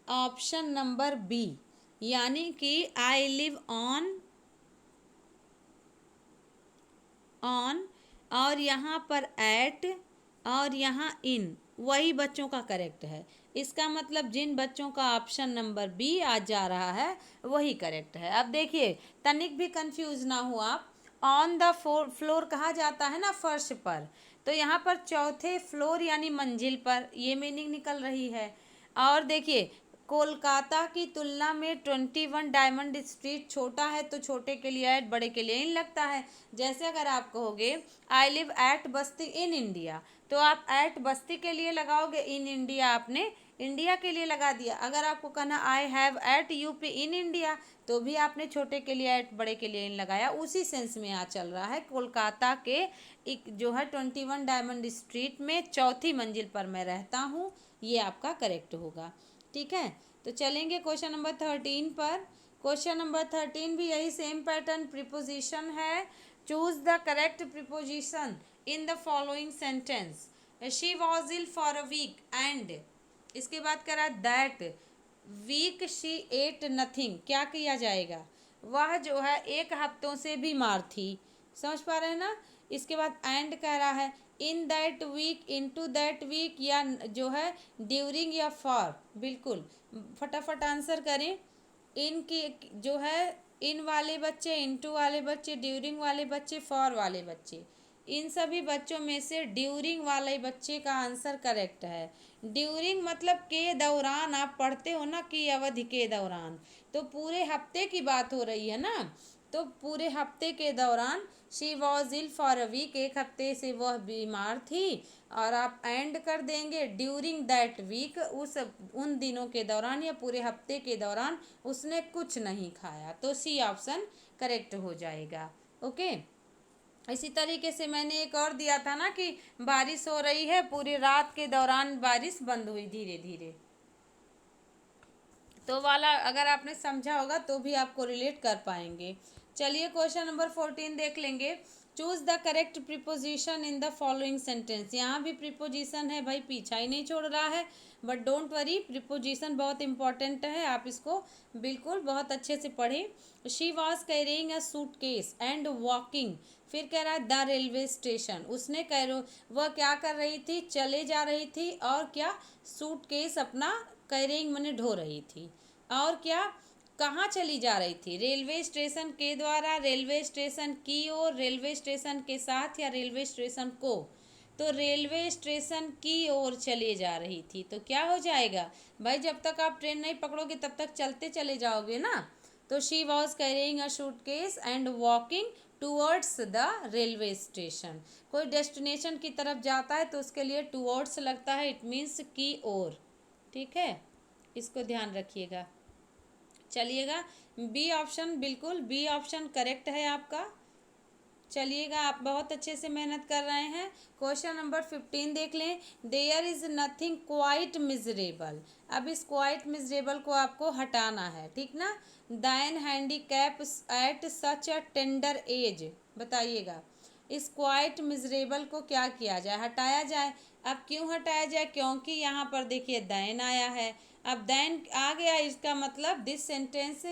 ऑप्शन नंबर बी, यानी कि आई लिव ऑन और यहाँ पर एट और यहाँ इन, वही बच्चों का करेक्ट है। इसका मतलब जिन बच्चों का ऑप्शन नंबर बी आज जा रहा है वही करेक्ट है। अब देखिए तनिक भी कंफ्यूज ना हो आप, ऑन द फ्लोर कहा जाता है ना फर्श पर, तो यहाँ पर चौथे फ्लोर यानी मंजिल पर, ये मीनिंग निकल रही है। और देखिए कोलकाता की तुलना में 21 डायमंड स्ट्रीट छोटा है, तो छोटे के लिए एट, बड़े के लिए इन लगता है। जैसे अगर आप कहोगे आई लिव एट बस्ती इन इंडिया, तो आप एट बस्ती के लिए लगाओगे, इन इंडिया आपने इंडिया के लिए लगा दिया। अगर आपको कहना I have at UP in India, तो भी आपने छोटे के लिए एट, बड़े के लिए इन लगाया। उसी सेंस में यहाँ चल रहा है, कोलकाता के एक जो है 21 डायमंड स्ट्रीट में चौथी मंजिल पर मैं रहता हूँ, ये आपका करेक्ट होगा, ठीक है। तो चलेंगे क्वेश्चन नंबर 13 पर। क्वेश्चन नंबर 13 भी यही सेम पैटर्न, प्रीपोजिशन है। Choose the correct preposition in the following sentence. She was ill for a week and, इसके बाद करा that week she ate nothing, क्या किया जाएगा, वह जो है एक हफ्तों से बीमार थी। समझ पा रहे हैं ना। इसके बाद एंड कह रहा है in that week, into that week, या जो है ड्यूरिंग या फॉर। बिल्कुल फटाफट आंसर करें। इन की जो है इन वाले बच्चे, इनटू वाले बच्चे, ड्यूरिंग वाले बच्चे, फॉर वाले बच्चे, इन सभी बच्चों में से ड्यूरिंग वाले बच्चे का आंसर करेक्ट है। ड्यूरिंग मतलब के दौरान, आप पढ़ते हो ना कि अवधि के दौरान, तो पूरे हफ्ते की बात हो रही है ना। तो पूरे हफ्ते के दौरान she was ill for a week, एक हफ्ते से वह बीमार थी। और आप एंड कर देंगे ड्यूरिंग दैट वीक, उस उन दिनों के दौरान या पूरे हफ्ते के दौरान उसने कुछ नहीं खाया, तो सी ऑप्शन करेक्ट हो जाएगा। ओके, इसी तरीके से मैंने एक और दिया था ना कि बारिश हो रही है, पूरी रात के दौरान बारिश बंद हुई धीरे धीरे। तो वाला अगर आपने समझा होगा तो भी आपको रिलेट कर पाएंगे। चलिए क्वेश्चन नंबर 14 देख लेंगे। Choose the correct preposition in the following sentence. यहाँ भी प्रीपोजिशन है भाई, पीछा ही नहीं छोड़ रहा है, बट डोंट वरी, प्रीपोजिशन बहुत इंपॉर्टेंट है, आप इसको बिल्कुल बहुत अच्छे से पढ़ें। She was carrying a suitcase and walking, फिर कह रहा है द रेलवे स्टेशन, उसने वह क्या कर रही थी, चले जा रही थी, और क्या, सूटकेस अपना कैरिंग मैंने ढो रही थी, और क्या, कहाँ चली जा रही थी, रेलवे स्टेशन के द्वारा, रेलवे स्टेशन की ओर, रेलवे स्टेशन के साथ, या रेलवे स्टेशन को। तो रेलवे स्टेशन की ओर चले जा रही थी, तो क्या हो जाएगा भाई, जब तक आप ट्रेन नहीं पकड़ोगे तब तक चलते चले जाओगे ना। तो she was carrying a suitcase and walking towards the railway station. कोई डेस्टिनेशन की तरफ जाता है तो उसके लिए टूवर्ड्स लगता है, इट मीन्स की ओर। ठीक है, इसको ध्यान रखिएगा। चलिएगा, बी ऑप्शन, बिल्कुल बी ऑप्शन करेक्ट है आपका। चलिएगा, आप बहुत अच्छे से मेहनत कर रहे हैं। क्वेश्चन नंबर 15 देख लें। There is nothing quite miserable. अब इस क्वाइट मिजरेबल को आपको हटाना है, ठीक ना। दाइन handicap at such a tender as, बताइएगा इस क्वाइट मिजरेबल को क्या किया जाए, हटाया जाए। अब क्यों हटाया जाए, क्योंकि यहाँ पर देखिए दैन आया है। अब दैन आ गया, इसका मतलब दिस सेंटेंस,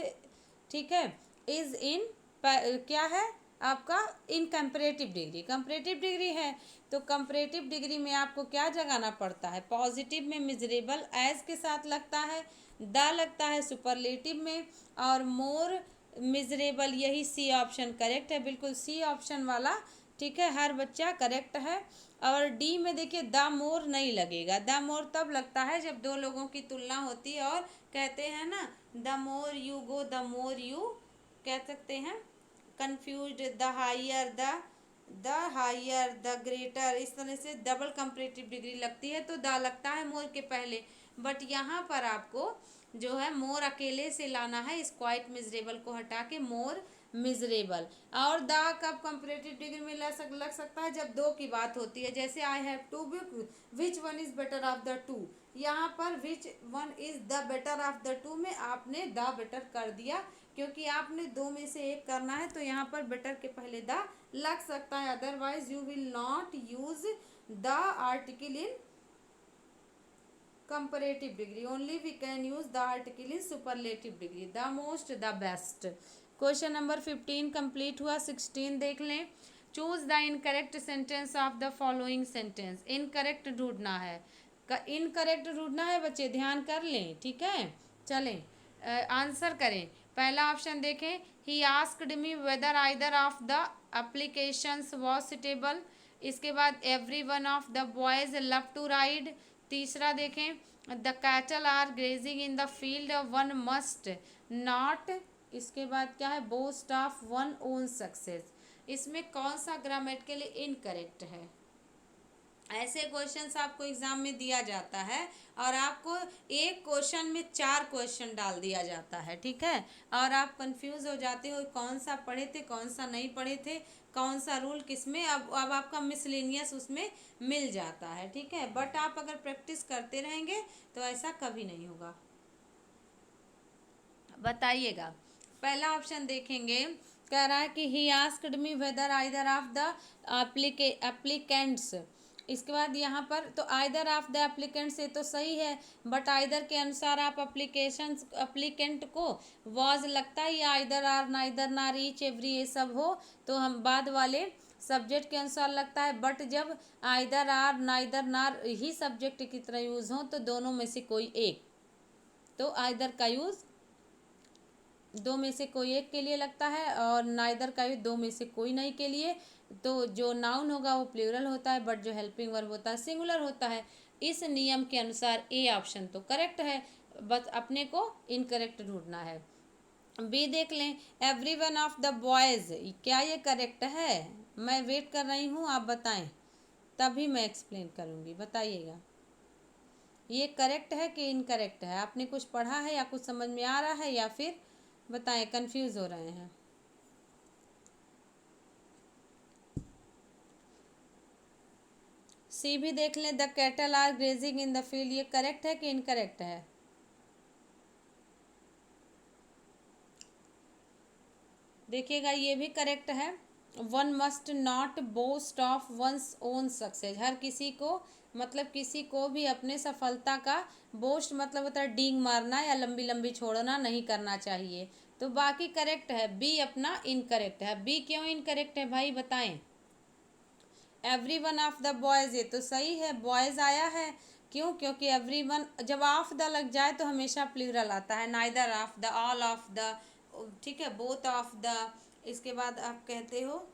ठीक है, इज इन, क्या है आपका, इन कंपैरेटिव डिग्री, कंपैरेटिव डिग्री है। तो कंपैरेटिव डिग्री में आपको क्या जगाना पड़ता है, पॉजिटिव में मिजरेबल एज के साथ लगता है, द लगता है सुपरलेटिव में, और मोर मिजरेबल, यही सी ऑप्शन करेक्ट है, बिल्कुल सी ऑप्शन वाला, ठीक है, हर बच्चा करेक्ट है। और डी में देखिए द मोर नहीं लगेगा, द मोर तब लगता है जब दो लोगों की तुलना होती है, और कहते हैं ना, the more you go the more you, कह सकते हैं, confuse, the higher the greater, इस तरह से डबल कंपैरेटिव डिग्री लगती है, तो द लगता है मोर के पहले। बट यहाँ पर आपको जो है मोर अकेले से लाना है, इस क्वाइट मिजरेबल को हटा के मोर मिजरेबल। और द कब कंपैरेटिव डिग्री में लग सकता है, जब दो की बात होती है, जैसे I have two book, which one is better of the two. यहाँ पर which one is the better of the two में आपने द बेटर कर दिया, क्योंकि आपने दो में से एक करना है, तो यहाँ पर बेटर के पहले द लग सकता है, otherwise you will not use the article in comparative degree, only we can use the article in superlative degree, the most, the best। Question number 15 complete हुआ। 16 देख लें। Choose the incorrect sentence of the following sentence. Incorrect ढूंढना है, incorrect ढूंढना है बच्चे, ध्यान कर लें, ठीक है। चलें, आंसर करें। पहला ऑप्शन देखें, he asked me whether either of the applications was suitable. इसके बाद every one of the boys love to ride. तीसरा देखें, the cattle are grazing in the field, one must not, इसके बाद क्या है, boast of one own success. इसमें कौन सा ग्रामेटिकली इनकरेक्ट है। ऐसे क्वेश्चंस आपको एग्जाम में दिया जाता है, और आपको एक क्वेश्चन में 4 क्वेश्चन डाल दिया जाता है, ठीक है, और आप कंफ्यूज हो जाते हो कौन सा पढ़े थे कौन सा नहीं पढ़े थे, कौन सा रूल किसमें, अब आपका मिसलेनियस उसमें मिल जाता है, ठीक है। बट आप अगर प्रैक्टिस करते रहेंगे तो ऐसा कभी नहीं होगा। बताइएगा, पहला ऑप्शन देखेंगे, कह रहा है कि ही asked me whether either of the applicants. इसके बाद यहाँ पर तो आइदर ऑफ द एप्लीकेंट से तो सही है, बट आइदर के अनुसार आप एप्लीकेंट को वॉज लगता है, या आइदर आर नाइदर नार ईच एवरी ये सब हो तो हम बाद वाले सब्जेक्ट के अनुसार लगता है। बट जब आइदर आर नाइदर नार ही सब्जेक्ट की तरह यूज़ हो तो दोनों में से कोई एक, तो आइदर का यूज़ दो में से कोई एक के लिए लगता है, और नाइदर का भी दो में से कोई नहीं के लिए। तो जो नाउन होगा वो प्लूरल होता है, बट जो हेल्पिंग वर्ब होता है सिंगुलर होता है। इस नियम के अनुसार ए ऑप्शन तो करेक्ट है, बस अपने को इनकरेक्ट ढूंढना है। बी देख लें, every one of the boys, क्या ये करेक्ट है। मैं वेट कर रही हूँ, आप बताएं, तभी मैं एक्सप्लेन करूँगी, बताइएगा ये करेक्ट है कि इनकरेक्ट है। आपने कुछ पढ़ा है या कुछ समझ में आ रहा है, या फिर बताएं कंफ्यूज हो रहे हैं। सी भी देख लें, the cattle are grazing in the field, ये करेक्ट है कि इनकरेक्ट है। देखिएगा ये भी करेक्ट है। One must not boast of one's own success. हर किसी को मतलब किसी को भी अपने सफलता का बोस्ट मतलब होता है डींग मारना या लंबी लंबी छोड़ना नहीं करना चाहिए। तो बाकी करेक्ट है, बी अपना इनकरेक्ट है। बी क्यों इनकरेक्ट है भाई बताएं। Every one of the boys, ये तो सही है, बॉयज़ आया है। क्यों? क्योंकि एवरी वन जब ऑफ द लग जाए तो हमेशा प्लूरल आता है। Neither of the, all of the, ठीक है, बोथ ऑफ द। इसके बाद आप कहते हो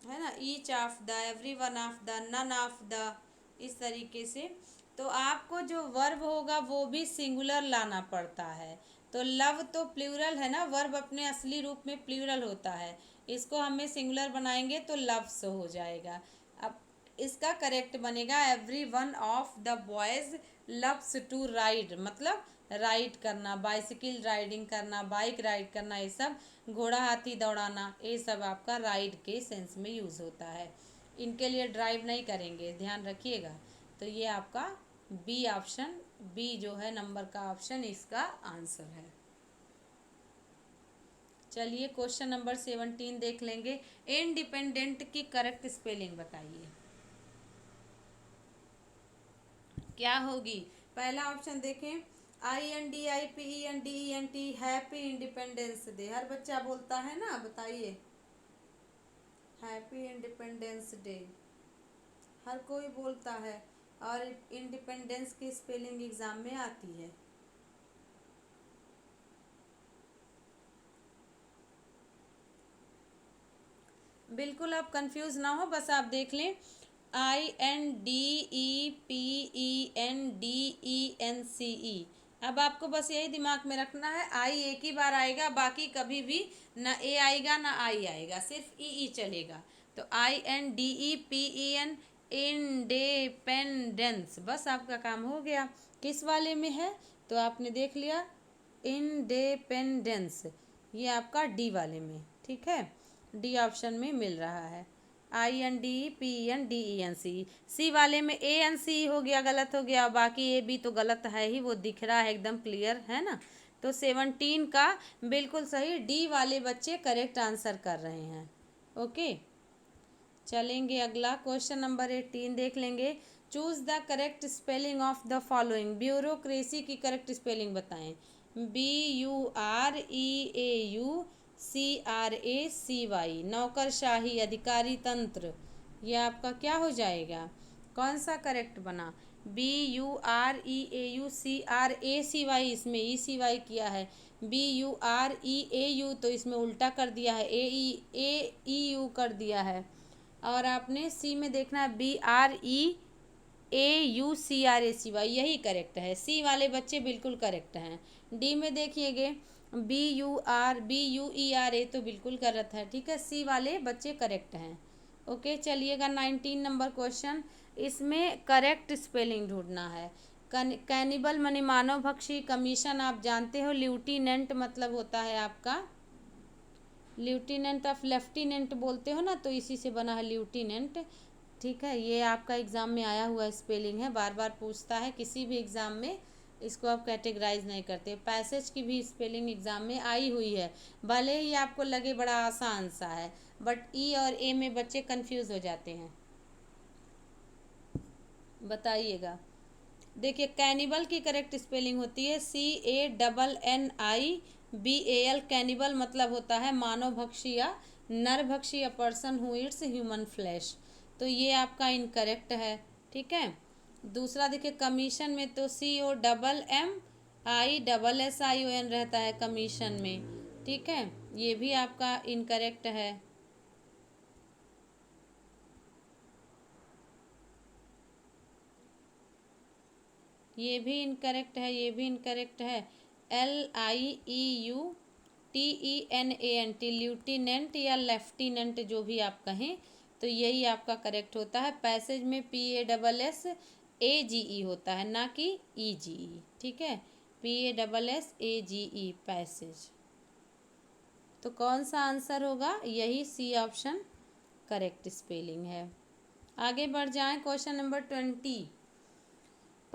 है ना, each of the, every one of the, none of the, इस तरीके से। तो आपको जो वर्ब होगा वो भी सिंगुलर लाना पड़ता है। तो लव तो प्लूरल है ना, वर्ब अपने असली रूप में प्लूरल होता है। इसको हमें सिंगुलर बनाएंगे तो लव्स हो जाएगा। अब इसका करेक्ट बनेगा every one of the boys loves to ride, मतलब राइड करना, बाइसिकल राइडिंग करना, बाइक राइड करना, ये सब घोड़ा हाथी दौड़ाना, ये सब आपका राइड के सेंस में यूज़ होता है। इनके लिए ड्राइव नहीं करेंगे, ध्यान रखिएगा। तो ये आपका बी ऑप्शन, बी जो है नंबर का ऑप्शन इसका आंसर है। चलिए क्वेश्चन नंबर 17 देख लेंगे। इंडिपेंडेंट की करेक्ट स्पेलिंग बताइए क्या होगी। पहला ऑप्शन देखें, INDIPENDENT, हैप्पी इंडिपेंडेंस डे। हर बच्चा बोलता है ना, बताइए। हैप्पी इंडिपेंडेंस डे हर कोई बोलता है, और इंडिपेंडेंस की स्पेलिंग एग्जाम में आती है। बिल्कुल आप कंफ्यूज ना हो, बस आप देख लें। INDEPENDENCE। अब आपको बस यही दिमाग में रखना है, आई एक ही बार आएगा, बाकी कभी भी ना ए आएगा ना आई आएगा, सिर्फ ई चलेगा। तो INDEPEN, इंडिपेंडेंस, बस आपका काम हो गया। किस वाले में है तो आपने देख लिया, इंडिपेंडेंस, ये आपका डी वाले में, ठीक है, डी ऑप्शन में मिल रहा है। INDEPENDENCE। सी वाले में ANC हो गया, गलत हो गया, बाकी ए बी तो गलत है ही, वो दिख रहा है एकदम क्लियर है ना। तो 17 का बिल्कुल सही, डी वाले बच्चे करेक्ट आंसर कर रहे हैं। ओके, चलेंगे अगला क्वेश्चन नंबर 18 देख लेंगे। Choose the correct spelling of the following. Bureaucracy की करेक्ट स्पेलिंग बताएं। BUREAUCRACY। नौकरशाही, अधिकारी तंत्र, ये आपका क्या हो जाएगा, कौन सा करेक्ट बना। BUREAUCRACY, इसमें ECY किया है। BUREAU तो इसमें उल्टा कर दिया है, AEU कर दिया है। और आपने सी में देखना है, BREAUCRACY, यही करेक्ट है। सी वाले बच्चे बिल्कुल करेक्ट हैं। डी में देखिएगा, BURERA तो बिल्कुल गलत है, ठीक है, सी वाले बच्चे करेक्ट हैं। ओके, चलिएगा 19 नंबर क्वेश्चन, इसमें करेक्ट स्पेलिंग ढूंढना है। कैनिबल माने मानव भक्षी। कमीशन आप जानते हो, ल्यूटिनेंट मतलब होता है आपका, ल्यूटिनेंट ऑफ लेफ्टिनेंट बोलते हो ना, तो इसी से बना है ल्यूटिनेंट, ठीक है। ये आपका एग्ज़ाम में आया हुआ स्पेलिंग है, बार बार पूछता है किसी भी एग्ज़ाम में, इसको आप कैटेगराइज नहीं करते। पैसेज की भी स्पेलिंग एग्ज़ाम में आई हुई है, भले ही आपको लगे बड़ा आसान सा है, बट ई और ए में बच्चे कंफ्यूज हो जाते हैं। बताइएगा, देखिए कैनिबल की करेक्ट स्पेलिंग होती है CANNIBAL। कैनिबल मतलब होता है मानव भक्षी या नरभक्षी, a person who eats human flesh. तो ये आपका इनकरेक्ट है, ठीक है। दूसरा देखिए, कमीशन में तो COMMISSION रहता है कमीशन में, ठीक है, ये भी आपका इनकरेक्ट है। ये भी इनकरेक्ट है, ये भी इनकरेक्ट है। LIEUTENANT, ल्यूटिनेंट या लेफ्टिनेंट जो भी आप कहें, तो यही आपका करेक्ट होता है। पैसेज में PASSAGE होता है, ना कि EGE, ठीक है, PASSAGE पैसेज। तो कौन सा आंसर होगा, यही सी ऑप्शन करेक्ट स्पेलिंग है। आगे बढ़ जाएं, question number 20।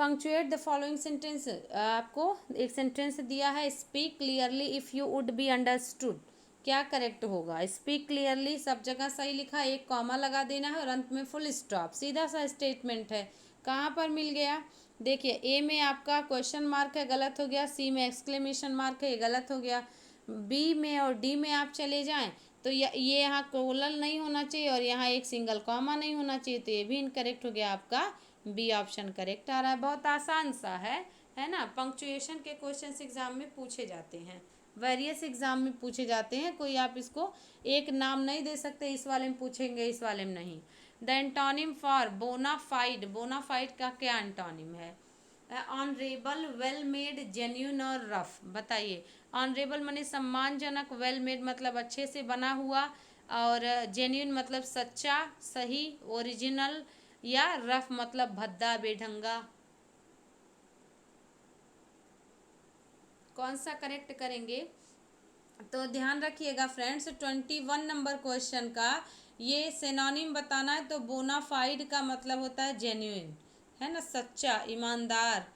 Punctuate the following sentence. आपको एक सेंटेंस दिया है, speak clearly if you would be understood. क्या करेक्ट होगा? स्पीक क्लियरली सब जगह सही लिखा है, एक कॉमा लगा देना है और अंत में फुल स्टॉप, सीधा सा स्टेटमेंट है। कहाँ पर मिल गया? देखिए, ए में आपका क्वेश्चन मार्क है, गलत हो गया। सी में एक्सक्लेमेशन मार्क है, ये गलत हो गया। बी में और डी में आप चले जाएं तो ये यहाँ कोलन नहीं होना चाहिए और यहाँ एक सिंगल कॉमा नहीं होना चाहिए, तो ये भी इनकरेक्ट हो गया। आपका बी ऑप्शन करेक्ट आ रहा है। बहुत आसान सा है ना। पंक्चुएशन के क्वेश्चंस एग्जाम में पूछे जाते हैं, वेरियस एग्जाम में पूछे जाते हैं। कोई आप इसको एक नाम नहीं दे सकते, इस वाले में पूछेंगे इस वाले में नहीं। The antonym for bonafide, bonafide का क्या एंटोनिम है? ऑनरेबल, वेल मेड, जेन्यून और रफ। बताइए। ऑनरेबल माने सम्मानजनक, वेल मेड मतलब अच्छे से बना हुआ, और जेन्यून मतलब सच्चा, सही, ओरिजिनल, या रफ मतलब भद्दा, बेढंगा। कौन सा करेक्ट करेंगे? तो ध्यान रखिएगा फ्रेंड्स, 21 नंबर क्वेश्चन का ये सिनोनिम बताना है। तो बोनाफाइड का मतलब होता है जेन्युइन, है ना, सच्चा, ईमानदार,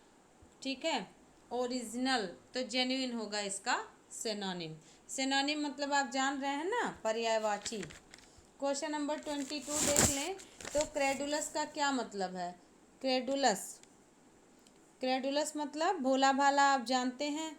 ठीक है। ओरिजिनल, तो जेन्युइन होगा इसका सिनोनिम। सिनोनिम मतलब आप जान रहे हैं ना, पर्यायवाची। क्वेश्चन नंबर 22 देख लें। तो क्रेडुलस का क्या मतलब है? क्रेडुलस, क्रेडुलस मतलब भोला भाला, आप जानते हैं।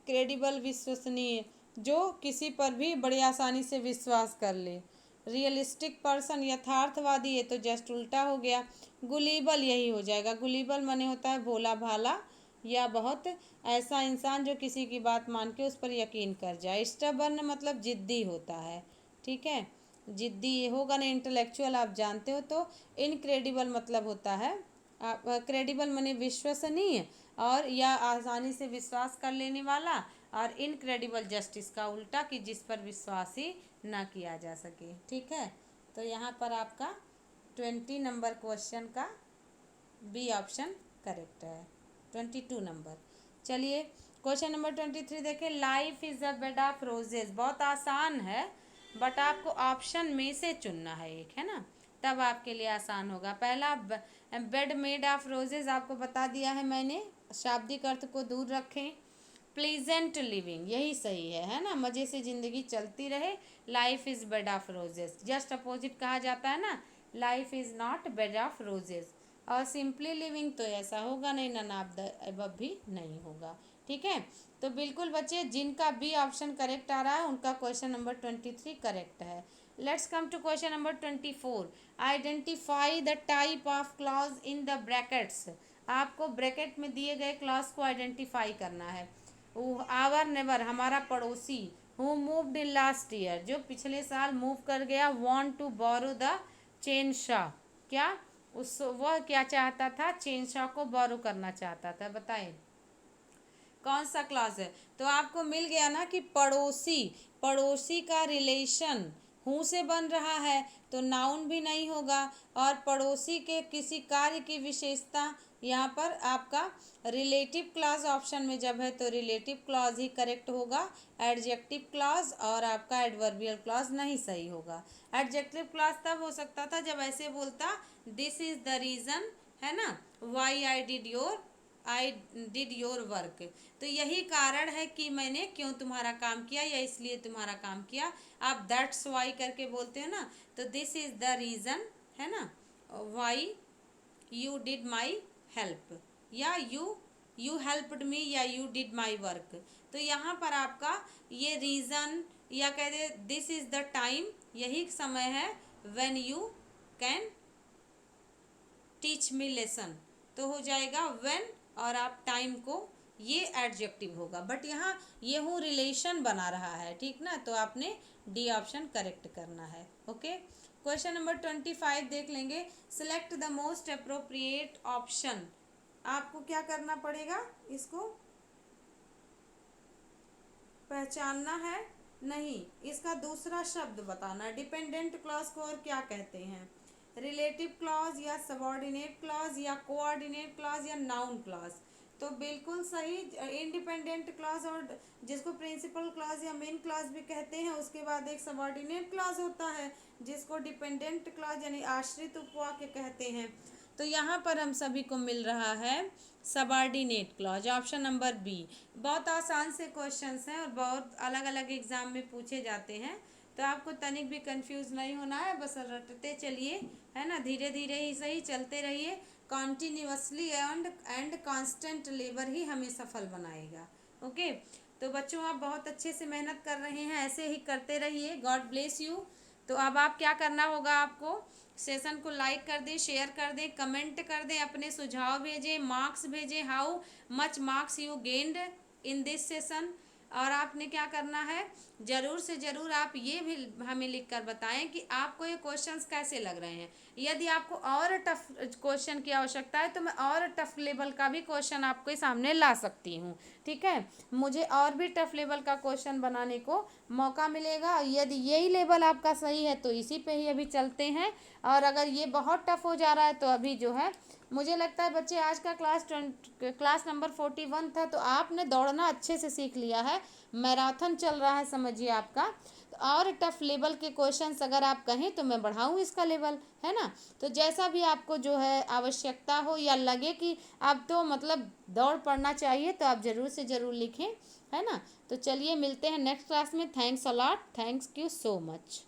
क्रेडिबल, विश्वसनीय, जो किसी पर भी बड़ी आसानी से विश्वास कर ले। रियलिस्टिक पर्सन, यथार्थवादी, ये तो जस्ट उल्टा हो गया। गुलीबल यही हो जाएगा। गुलीबल माने होता है भोला भाला या बहुत ऐसा इंसान जो किसी की बात मान के उस पर यकीन कर जाए। स्टबर्न मतलब जिद्दी होता है, ठीक है, जिद्दी ये होगा ना। इंटेलेक्चुअल आप जानते हो। तो इनक्रेडिबल मतलब होता है, आप क्रेडिबल माने विश्वसनीय और या आसानी से विश्वास कर लेने वाला, और इनक्रेडिबल जस्टिस का उल्टा कि जिस पर विश्वास ही ना किया जा सके, ठीक है। तो यहाँ पर आपका 20 नंबर क्वेश्चन का बी ऑप्शन करेक्ट है। 22 नंबर। चलिए क्वेश्चन नंबर 23 देखें। Life is a bed of roses. बहुत आसान है, बट आपको ऑप्शन में से चुनना है एक, है ना, तब आपके लिए आसान होगा। पहला बेड मेड ऑफ रोजेज आपको बता दिया है मैंने, शाब्दिक अर्थ को दूर रखें। प्लीजेंट लिविंग यही सही है ना, मज़े से ज़िंदगी चलती रहे। Life is bed of roses, just opposite कहा जाता है ना, life is not bed of roses. और सिंपली लिविंग तो ऐसा होगा नहीं, नन ऑफ द अबव भी नहीं होगा, ठीक है। तो बिल्कुल बच्चे, जिनका बी ऑप्शन करेक्ट आ रहा है उनका क्वेश्चन नंबर 23 करेक्ट है। Let's come to question number 24। Identify the type of clause in the brackets. आपको ब्रैकेट में दिए गए क्लॉज को आइडेंटिफाई करना है। आवर नेबर हमारा पड़ोसी, who moved in last year जो पिछले साल मूव कर गया। Want to borrow the chainsaw, क्या उस वह क्या चाहता था? चेन शॉ को बोरो करना चाहता था। बताएं कौन सा क्लॉज है? तो आपको मिल गया ना कि पड़ोसी, पड़ोसी का रिलेशन हूँ से बन रहा है तो नाउन भी नहीं होगा। और पड़ोसी के किसी कार्य की विशेषता, यहाँ पर आपका रिलेटिव क्लॉज ऑप्शन में जब है तो रिलेटिव क्लॉज ही करेक्ट होगा। एडजेक्टिव क्लॉज और आपका एडवर्बियल क्लॉज नहीं सही होगा। एडजेक्टिव क्लॉज तब हो सकता था जब ऐसे बोलता, दिस इज द रीज़न, है ना, why I did your work. तो यही कारण है कि मैंने क्यों तुम्हारा काम किया या इसलिए तुम्हारा काम किया। आप दैट्स वाई करके बोलते हो ना, तो दिस इज द रीज़न, है ना, why you did my help, या यू हेल्प्ड मी, या यू डिड माई वर्क। तो यहाँ पर आपका ये रीज़न, या कह दे दिस इज़ द टाइम, यही समय है when you can teach me lesson, तो हो जाएगा व्हेन, और आप टाइम को ये एडजेक्टिव होगा। बट यहाँ ये हूँ रिलेशन बना रहा है, ठीक ना, तो आपने डी ऑप्शन करेक्ट करना है। ओके, क्वेश्चन नंबर 25 देख लेंगे। Select the most appropriate option. आपको क्या करना पड़ेगा, इसको पहचानना है, नहीं, इसका दूसरा शब्द बताना। डिपेंडेंट क्लॉज को और क्या कहते हैं? रिलेटिव क्लॉज, या सबॉर्डिनेट क्लॉज, या कोऑर्डिनेट क्लॉज, या नाउन क्लॉज। तो बिल्कुल सही, इंडिपेंडेंट क्लॉज, और जिसको प्रिंसिपल क्लॉज या मेन क्लॉज भी कहते हैं। उसके बाद एक सबॉर्डिनेट क्लॉज होता है जिसको डिपेंडेंट क्लॉज यानी आश्रित उपवाक्य कहते हैं। तो यहाँ पर हम सभी को मिल रहा है subordinate clause, option number B. बहुत आसान से क्वेश्चंस हैं और बहुत अलग अलग एग्जाम में पूछे जाते हैं, तो आपको तनिक भी कंफ्यूज नहीं होना है, बस रटते चलिए, है ना, धीरे धीरे ही सही चलते रहिए। कॉन्टिन्यूसली एंड कांस्टेंट लेबर ही हमें सफल बनाएगा। ओके, तो बच्चों आप बहुत अच्छे से मेहनत कर रहे हैं, ऐसे ही करते रहिए। God bless you. तो अब आप क्या करना होगा, आपको सेशन को लाइक कर दें, शेयर कर दें, कमेंट कर दें, अपने सुझाव भेजें, मार्क्स भेजें, how much marks you gained in this session. और आपने क्या करना है, ज़रूर से ज़रूर आप ये भी हमें लिख कर बताएं कि आपको ये क्वेश्चंस कैसे लग रहे हैं। यदि आपको और टफ क्वेश्चन की आवश्यकता है तो मैं और टफ लेवल का भी क्वेश्चन आपके सामने ला सकती हूँ। ठीक है, मुझे और भी टफ लेवल का क्वेश्चन बनाने को मौका मिलेगा। यदि यही लेवल आपका सही है तो इसी पे ही अभी चलते हैं, और अगर ये बहुत टफ हो जा रहा है तो अभी जो है, मुझे लगता है बच्चे आज का क्लास नंबर 41 था, तो आपने दौड़ना अच्छे से सीख लिया है, मैराथन चल रहा है समझिए आपका। तो और टफ लेवल के क्वेश्चंस अगर आप कहें तो मैं बढ़ाऊँ इसका लेवल, है ना। तो जैसा भी आपको जो है आवश्यकता हो या लगे कि आप तो मतलब दौड़ पड़ना चाहिए, तो आप ज़रूर से ज़रूर लिखें, है ना। तो चलिए मिलते हैं नेक्स्ट क्लास में। Thanks a lot, thanks you so much.